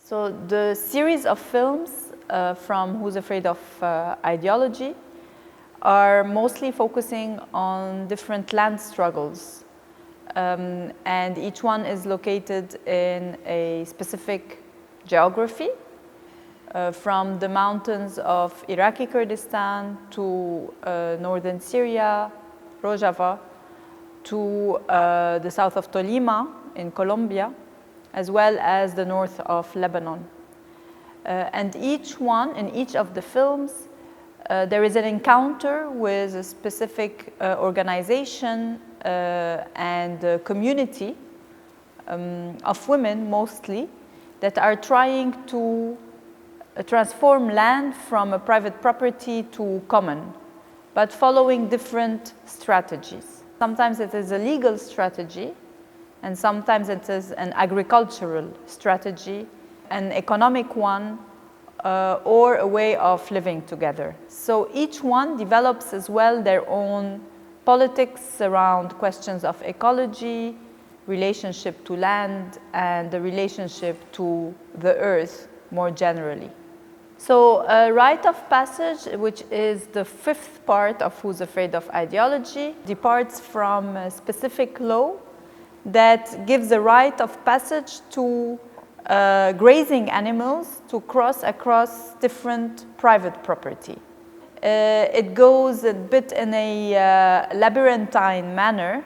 So the series of films from Who's Afraid of Ideology are mostly focusing on different land struggles. And each one is located in a specific geography, from the mountains of Iraqi Kurdistan to northern Syria, Rojava, to the south of Tolima in Colombia, as well as the north of Lebanon. And each one, in each of the films, there is an encounter with a specific organization and community of women mostly that are trying to transform land from a private property to common, but following different strategies. Sometimes it is a legal strategy, and sometimes it is an agricultural strategy, an economic one, or a way of living together. So each one develops as well their own politics around questions of ecology, relationship to land, and the relationship to the earth more generally. So a rite of passage, which is the fifth part of Who's Afraid of Ideology, departs from a specific law that gives a rite of passage to grazing animals to cross across different private property. It goes a bit in a labyrinthine manner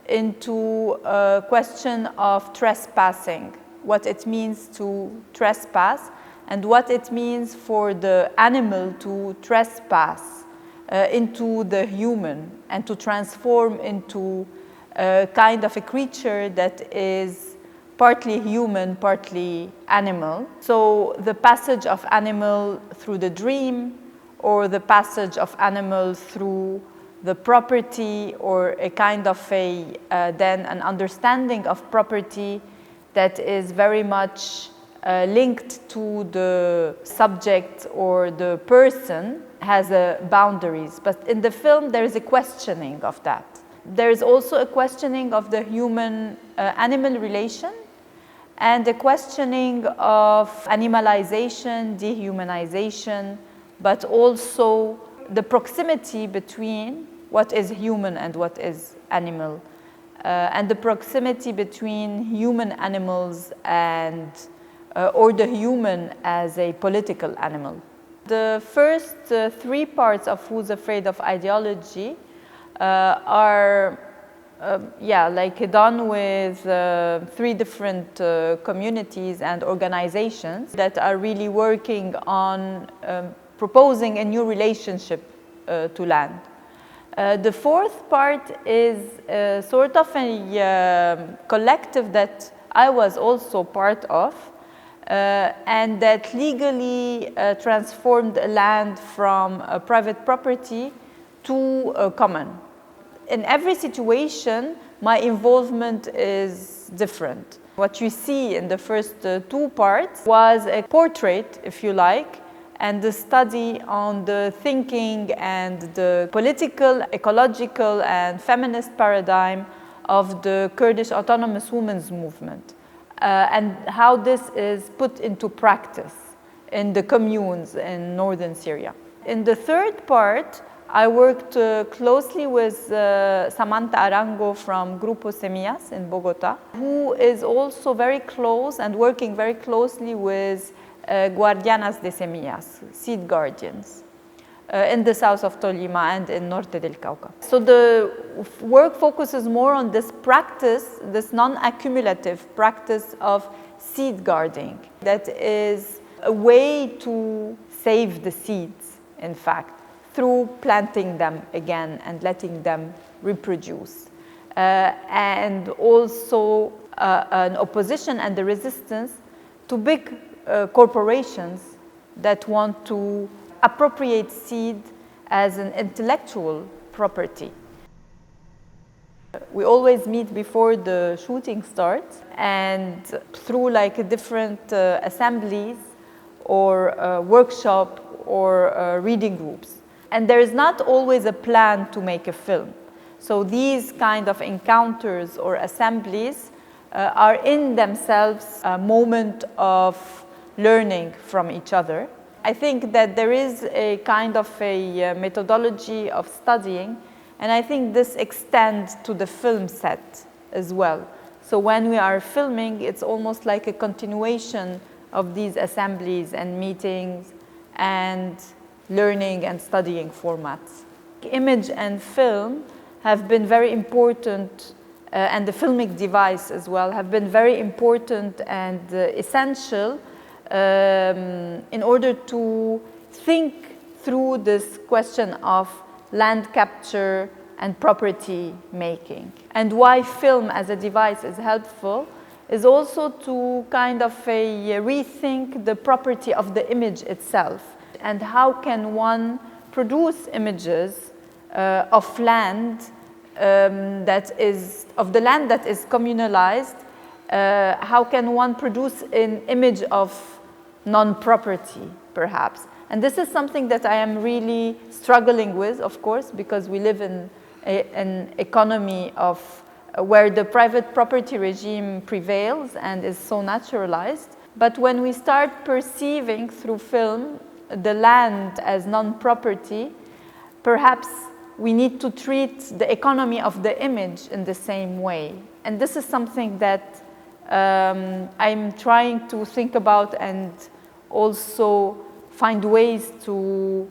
into a question of trespassing, what it means to trespass, and what it means for the animal to trespass into the human and to transform into a kind of a creature that is partly human, partly animal. So the passage of animal through the dream, or the passage of animal through the property, or a kind of then an understanding of property that is very much linked to the subject or the person, has boundaries. But in the film there is a questioning of that. There is also a questioning of the human-animal relation, and a questioning of animalization, dehumanization, but also the proximity between what is human and what is animal, and the proximity between human animals and or the human as a political animal. The first three parts of Who's Afraid of Ideology are done with three different communities and organizations that are really working on proposing a new relationship to land. The fourth part is sort of a collective that I was also part of, and that legally transformed land from a private property to a common. In every situation, my involvement is different. What you see in the first two parts was a portrait, if you like, and the study on the thinking and the political, ecological, and feminist paradigm of the Kurdish autonomous women's movement, and how this is put into practice in the communes in northern Syria. In the third part, I worked closely with Samantha Arango from Grupo Semillas in Bogota, who is also very close and working very closely with Guardianas de Semillas, seed guardians, in the south of Tolima and in Norte del Cauca. So the work focuses more on this practice, this non-accumulative practice of seed guarding, that is a way to save the seeds, in fact, through planting them again and letting them reproduce. And also an opposition and the resistance to big corporations that want to appropriate seed as an intellectual property. We always meet before the shooting starts, and through different assemblies or workshop or reading groups. And there is not always a plan to make a film. So these kind of encounters or assemblies are in themselves a moment of learning from each other. I think that there is a kind of a methodology of studying, and I think this extends to the film set as well. So when we are filming, it's almost like a continuation of these assemblies and meetings and learning and studying formats. Image and film have been very important, and the filmic device as well, have been very important and essential in order to think through this question of land capture and property making. And why film as a device is helpful is also to kind of rethink the property of the image itself, and how can one produce images of land that is communalized. How can one produce an image of non-property, perhaps? And this is something that I am really struggling with, of course, because we live in an economy of where the private property regime prevails and is so naturalized. But when we start perceiving through film the land as non-property, perhaps we need to treat the economy of the image in the same way. And this is something that I'm trying to think about and also find ways to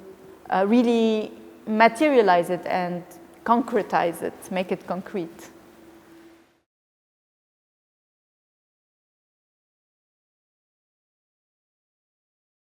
really materialize it and concretize it, make it concrete.